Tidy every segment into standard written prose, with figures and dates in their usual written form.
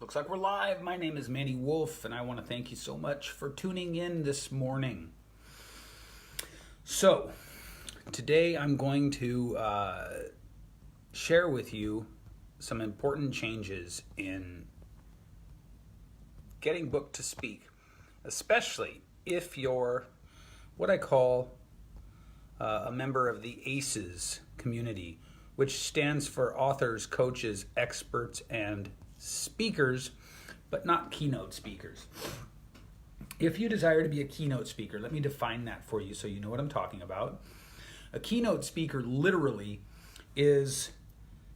Looks like we're live. My name is Manny Wolfe, and I want to thank you so much for tuning in this morning. So, today I'm going to share with you some important changes in getting booked to speak, especially if you're what I call a member of the ACES community, which stands for authors, coaches, experts, and speakers, but not keynote speakers. If you desire to be a keynote speaker, let me define that for you so you know what I'm talking about. A keynote speaker literally is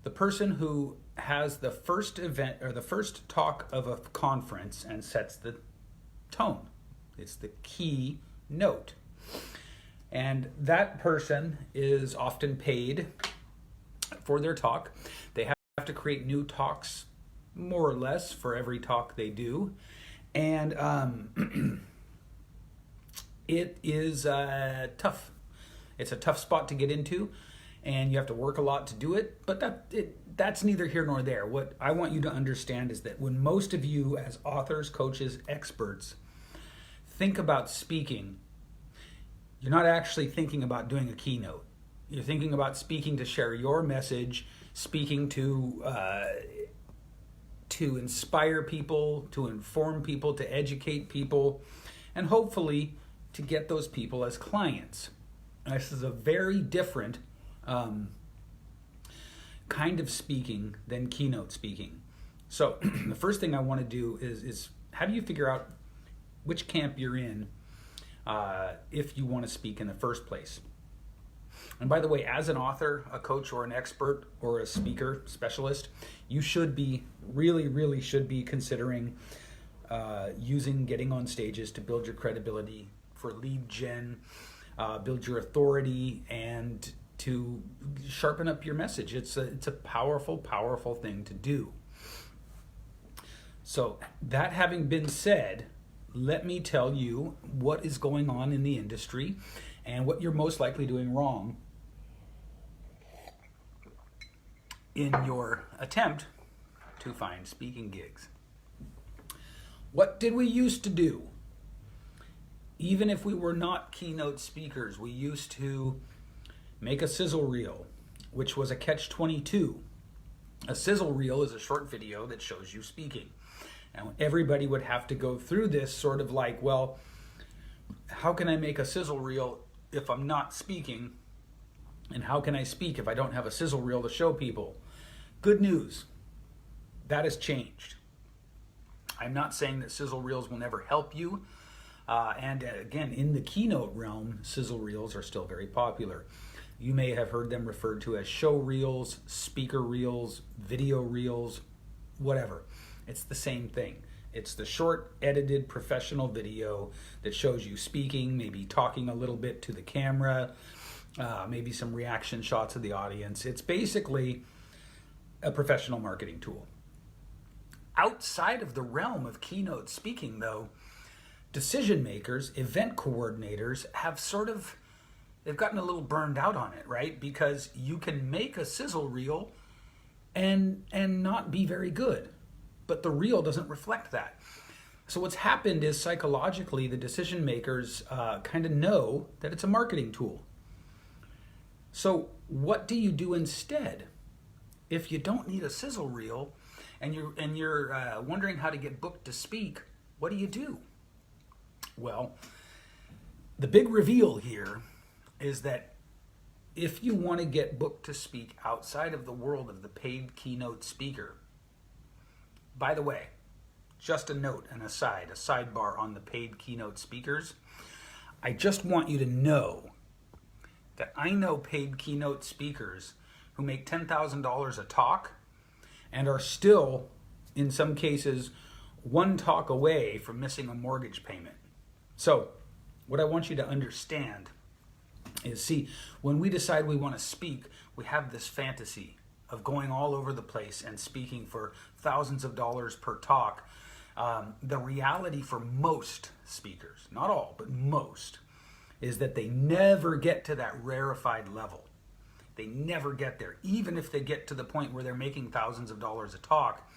the person who has the first event or the first talk of a conference and sets the tone. It's the key note. And that person is often paid for their talk. They have to create new talks more or less for every talk they do. And it is tough. It's a tough spot to get into, and you have to work a lot to do it, but that's neither here nor there. What I want you to understand is that when most of you as authors, coaches, experts think about speaking, you're not actually thinking about doing a keynote. You're thinking about speaking to share your message, speaking to inspire people, to inform people, to educate people, and hopefully to get those people as clients. This is a very different kind of speaking than keynote speaking. So the first thing I want to do is have you figure out which camp you're in if you want to speak in the first place. And by the way, as an author, a coach, or an expert, or a speaker specialist, you should be, really should be considering getting on stages to build your credibility, for lead gen, build your authority, and to sharpen up your message. It's a powerful thing to do. So that having been said, let me tell you what is going on in the industry and what you're most likely doing wrong in your attempt to find speaking gigs. What did we used to do? Even if we were not keynote speakers, we used to make a sizzle reel, which was a catch-22. A sizzle reel is a short video that shows you speaking. And everybody would have to go through this sort of like, well, how can I make a sizzle reel if I'm not speaking? And how can I speak if I don't have a sizzle reel to show people? Good news, that has changed. I'm not saying that sizzle reels will never help you. And again, in the keynote realm, sizzle reels are still very popular. You may have heard them referred to as show reels, speaker reels, video reels, whatever. It's the same thing. It's the short, edited, professional video that shows you speaking, maybe talking a little bit to the camera, maybe some reaction shots of the audience. It's basically a professional marketing tool. Outside of the realm of keynote speaking, though, decision makers, event coordinators they've gotten a little burned out on it, right? Because you can make a sizzle reel and not be very good, but the reel doesn't reflect that. So what's happened is psychologically, the decision makers kind of know that it's a marketing tool. So what do you do instead? If you don't need a sizzle reel and you're wondering how to get booked to speak, what do you do? Well, the big reveal here is that if you want to get booked to speak outside of the world of the paid keynote speaker, by the way, just a note, a sidebar on the paid keynote speakers, I just want you to know that I know paid keynote speakers who make $10,000 a talk and are still, in some cases, one talk away from missing a mortgage payment. So what I want you to understand is, see, when we decide we want to speak, we have this fantasy of going all over the place and speaking for thousands of dollars per talk. The reality for most speakers, not all, but most, is that they never get to that rarefied level. They never get there, even if they get to the point where they're making thousands of dollars a talk.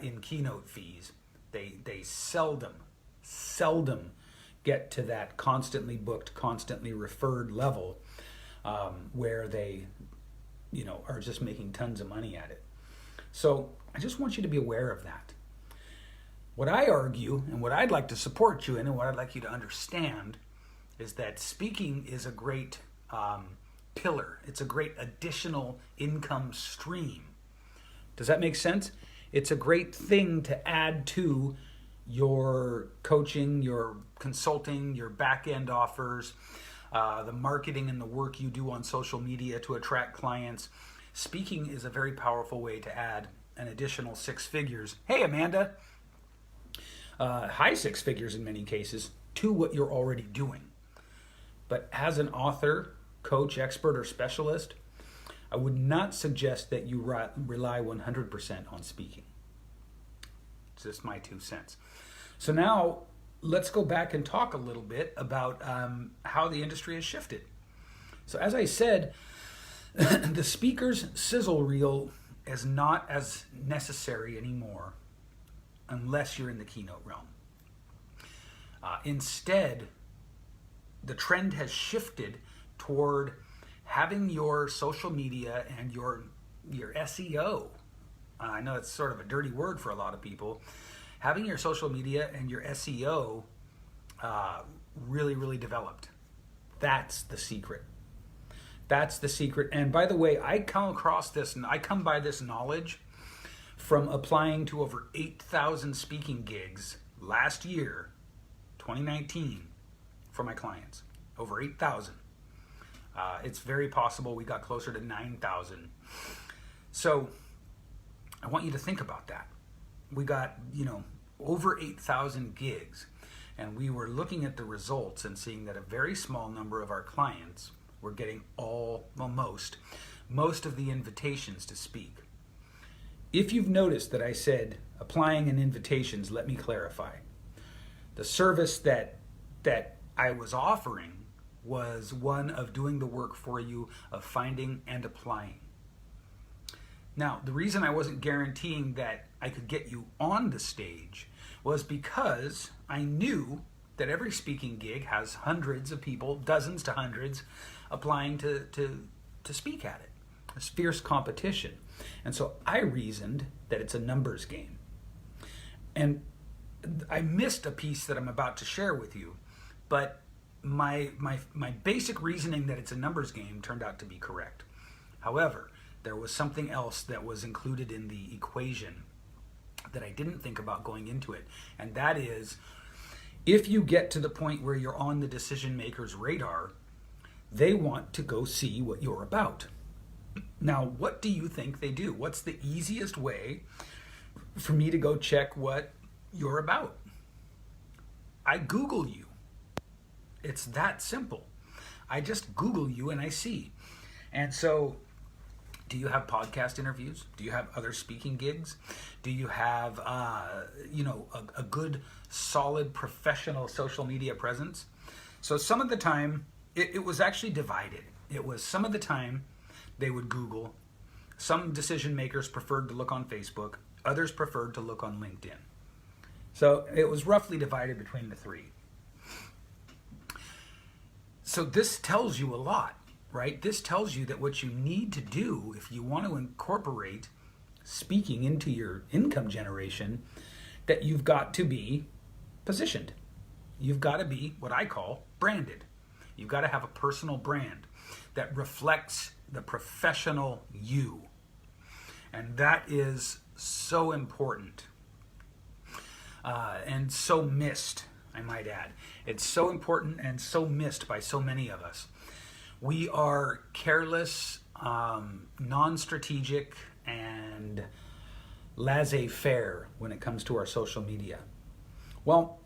in keynote fees. They seldom get to that constantly booked, constantly referred level where they, are just making tons of money at it. So I just want you to be aware of that. What I argue and what I'd like to support you in and what I'd like you to understand is that speaking is a great pillar. It's a great additional income stream. Does that make sense? It's a great thing to add to your coaching, your consulting, your back-end offers, the marketing and the work you do on social media to attract clients. Speaking is a very powerful way to add an additional 6 figures. Hey, Amanda. High 6 figures in many cases to what you're already doing. But as an author, coach, expert, or specialist, I would not suggest that you rely 100% on speaking. It's just my 2 cents. So now let's go back and talk a little bit about how the industry has shifted. So as I said, the speaker's sizzle reel is not as necessary anymore unless you're in the keynote realm. Instead, the trend has shifted toward having your social media and your SEO. I know it's sort of a dirty word for a lot of people. Having your social media and your SEO really, really developed. That's the secret. That's the secret. And by the way, I come across this and I come by this knowledge from applying to over 8,000 speaking gigs last year, 2019, for my clients. Over 8,000. It's very possible we got closer to 9,000. So I want you to think about that. We got, over 8,000 gigs, and we were looking at the results and seeing that a very small number of our clients were getting most of the invitations to speak. If you've noticed that I said applying and invitations, let me clarify. The service that I was offering was one of doing the work for you, of finding and applying. Now, the reason I wasn't guaranteeing that I could get you on the stage was because I knew that every speaking gig has hundreds of people, dozens to hundreds, applying to speak at it. It's fierce competition. And so I reasoned that it's a numbers game. And I missed a piece that I'm about to share with you, but my basic reasoning that it's a numbers game turned out to be correct. However, there was something else that was included in the equation that I didn't think about going into it, and that is, if you get to the point where you're on the decision maker's radar, they want to go see what you're about. Now, what do you think they do? What's the easiest way for me to go check what you're about? I Google you. It's that simple. I just Google you and I see. And so, do you have podcast interviews? Do you have other speaking gigs? Do you have, a good, solid, professional social media presence? So some of the time, it was actually divided. It was some of the time they would Google. Some decision makers preferred to look on Facebook. Others preferred to look on LinkedIn. So it was roughly divided between the three. So this tells you a lot, right? This tells you that what you need to do if you want to incorporate speaking into your income generation, that you've got to be positioned. You've got to be what I call branded. You've got to have a personal brand that reflects the professional you. And that is so important and so missed, I might add. It's so important and so missed by so many of us. We are careless, non-strategic, and laissez-faire when it comes to our social media. Well,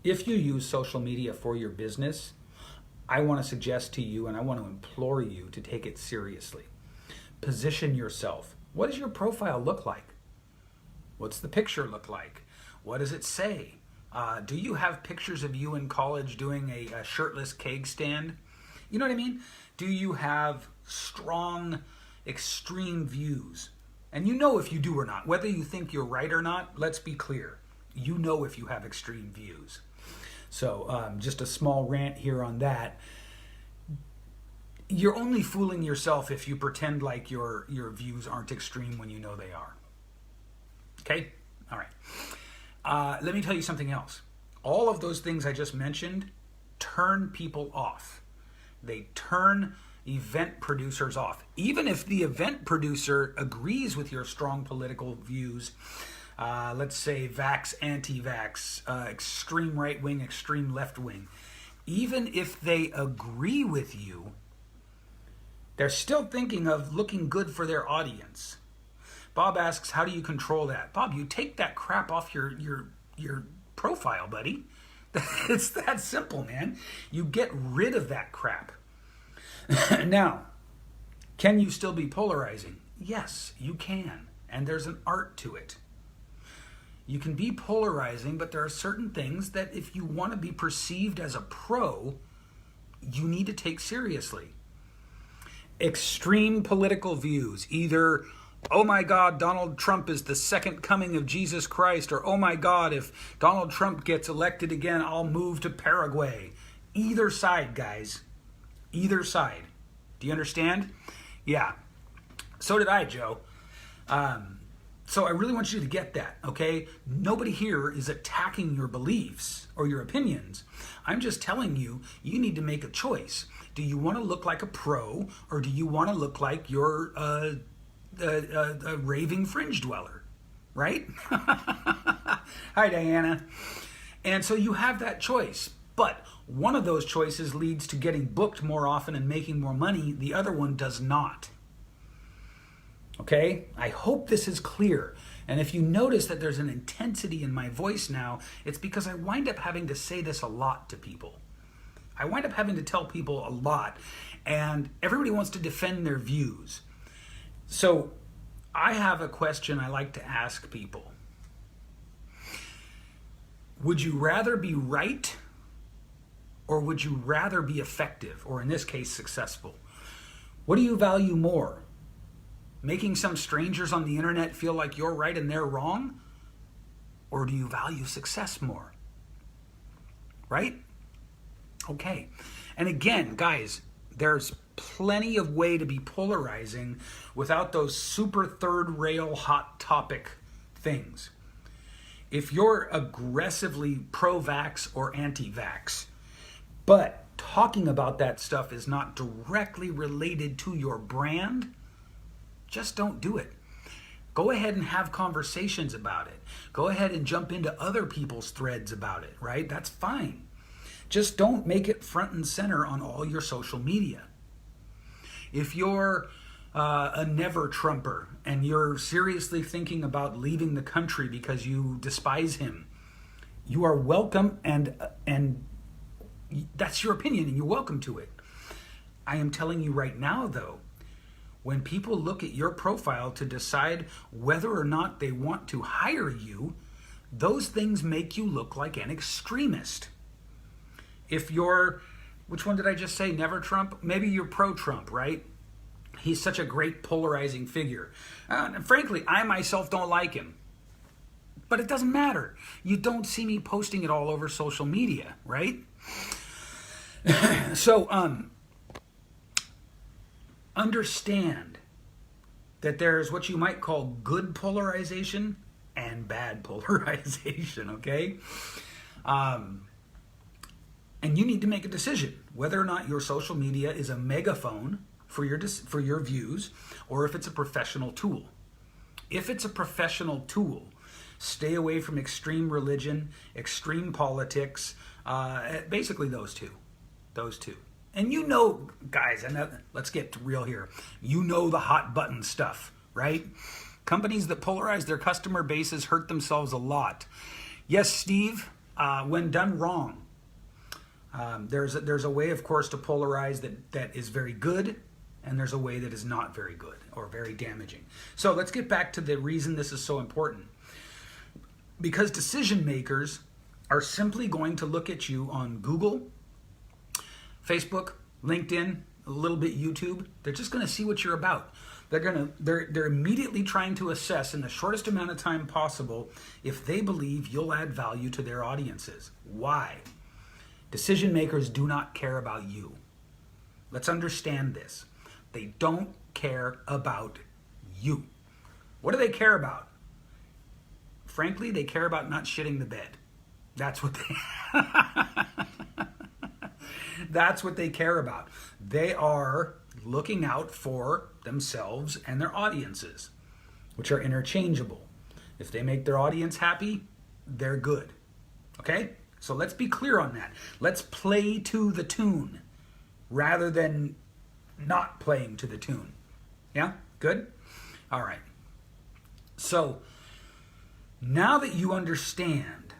if you use social media for your business, I want to suggest to you and I want to implore you to take it seriously. Position yourself. What does your profile look like? What's the picture look like? What does it say? Do you have pictures of you in college doing a shirtless keg stand? You know what I mean? Do you have strong, extreme views? And you know if you do or not. Whether you think you're right or not, let's be clear. You know if you have extreme views. So just a small rant here on that. You're only fooling yourself if you pretend like your views aren't extreme when you know they are. Okay? All right. Let me tell you something else. All of those things I just mentioned turn people off. They turn event producers off. Even if the event producer agrees with your strong political views, let's say vax, anti-vax, extreme right-wing, extreme left-wing, even if they agree with you, they're still thinking of looking good for their audience. Bob asks, how do you control that? Bob, you take that crap off your profile, buddy. It's that simple, man. You get rid of that crap. Now, can you still be polarizing? Yes, you can. And there's an art to it. You can be polarizing, but there are certain things that if you want to be perceived as a pro, you need to take seriously. Extreme political views, either, oh my God, Donald Trump is the second coming of Jesus Christ, or oh my God, if Donald Trump gets elected again, I'll move to Paraguay. Either side, guys. Either side. Do you understand? Yeah. So did I, Joe. So I really want you to get that, okay? Nobody here is attacking your beliefs or your opinions. I'm just telling you, you need to make a choice. Do you want to look like a pro, or do you want to look like you're a raving fringe dweller, right? Hi, Diana. And so you have that choice. But one of those choices leads to getting booked more often and making more money. The other one does not. Okay? I hope this is clear. And if you notice that there's an intensity in my voice now, it's because I wind up having to say this a lot to people. I wind up having to tell people a lot, and everybody wants to defend their views. So I have a question I like to ask people. Would you rather be right, or would you rather be effective, or in this case, successful? What do you value more? Making some strangers on the internet feel like you're right and they're wrong? Or do you value success more? Right? Okay. And again, guys, there's plenty of way to be polarizing without those super third rail hot topic things. If you're aggressively pro-vax or anti-vax, but talking about that stuff is not directly related to your brand, just don't do it. Go ahead and have conversations about it. Go ahead and jump into other people's threads about it, right? That's fine. Just don't make it front and center on all your social media. If you're a never Trumper and you're seriously thinking about leaving the country because you despise him, you are welcome, and that's your opinion and you're welcome to it. I am telling you right now, though, when people look at your profile to decide whether or not they want to hire you, those things make you look like an extremist. If you're, which one did I just say, never Trump? Maybe you're pro-Trump, right? He's such a great polarizing figure. And frankly, I myself don't like him. But it doesn't matter. You don't see me posting it all over social media, right? So, understand that there's what you might call good polarization and bad polarization, okay? And you need to make a decision whether or not your social media is a megaphone for your views, or if it's a professional tool. If it's a professional tool, stay away from extreme religion, extreme politics, basically those two. And you know, guys, and let's get real here. You know the hot button stuff, right? Companies that polarize their customer bases hurt themselves a lot. Yes, Steve, when done wrong. There's a way, of course, to polarize that is very good, and there's a way that is not very good or very damaging. So let's get back to the reason this is so important. Because decision makers are simply going to look at you on Google, Facebook, LinkedIn, a little bit YouTube. They're just going to see what you're about. They're immediately trying to assess in the shortest amount of time possible if they believe you'll add value to their audiences. Why? Decision makers do not care about you. Let's understand this. They don't care about you. What do they care about? Frankly, they care about not shitting the bed. That's what that's what they care about. They are looking out for themselves and their audiences, which are interchangeable. If they make their audience happy, they're good. Okay? So let's be clear on that. Let's play to the tune rather than not playing to the tune. Yeah? Good? All right. So now that you understand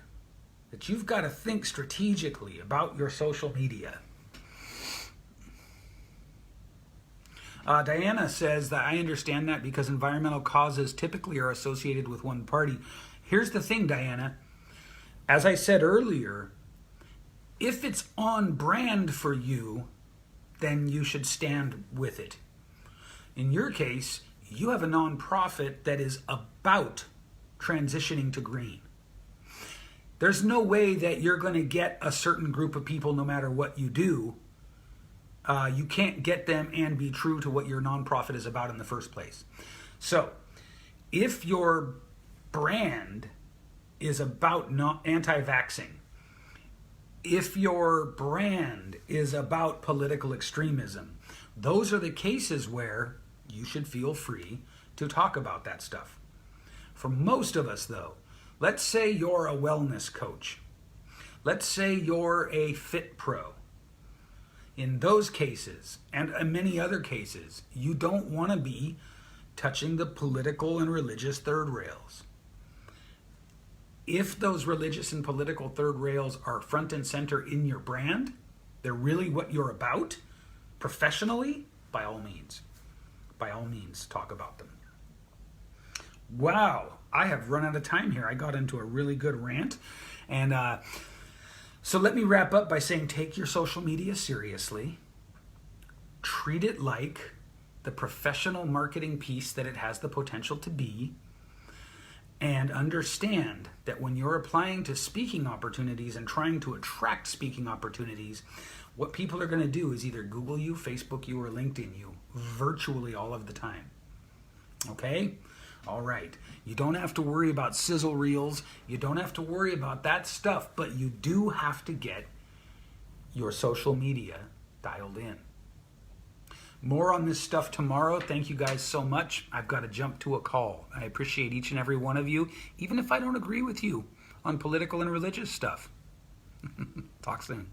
that you've got to think strategically about your social media. Diana says that I understand that because environmental causes typically are associated with one party. Here's the thing, Diana. As I said earlier, if it's on brand for you, then you should stand with it. In your case, you have a nonprofit that is about transitioning to green. There's no way that you're going to get a certain group of people no matter what you do. You can't get them and be true to what your nonprofit is about in the first place. So, if your brand is about anti-vaxxing, if your brand is about political extremism, those are the cases where you should feel free to talk about that stuff. For most of us, though, let's say you're a wellness coach. Let's say you're a fit pro. In those cases, and in many other cases, you don't want to be touching the political and religious third rails. If those religious and political third rails are front and center in your brand, they're really what you're about, professionally, by all means, talk about them. Wow, I have run out of time here. I got into a really good rant. And so let me wrap up by saying take your social media seriously. Treat it like the professional marketing piece that it has the potential to be. And understand that when you're applying to speaking opportunities and trying to attract speaking opportunities, what people are going to do is either Google you, Facebook you, or LinkedIn you virtually all of the time. Okay? All right. You don't have to worry about sizzle reels. You don't have to worry about that stuff, but you do have to get your social media dialed in. More on this stuff tomorrow. Thank you guys so much. I've got to jump to a call. I appreciate each and every one of you, even if I don't agree with you on political and religious stuff. Talk soon.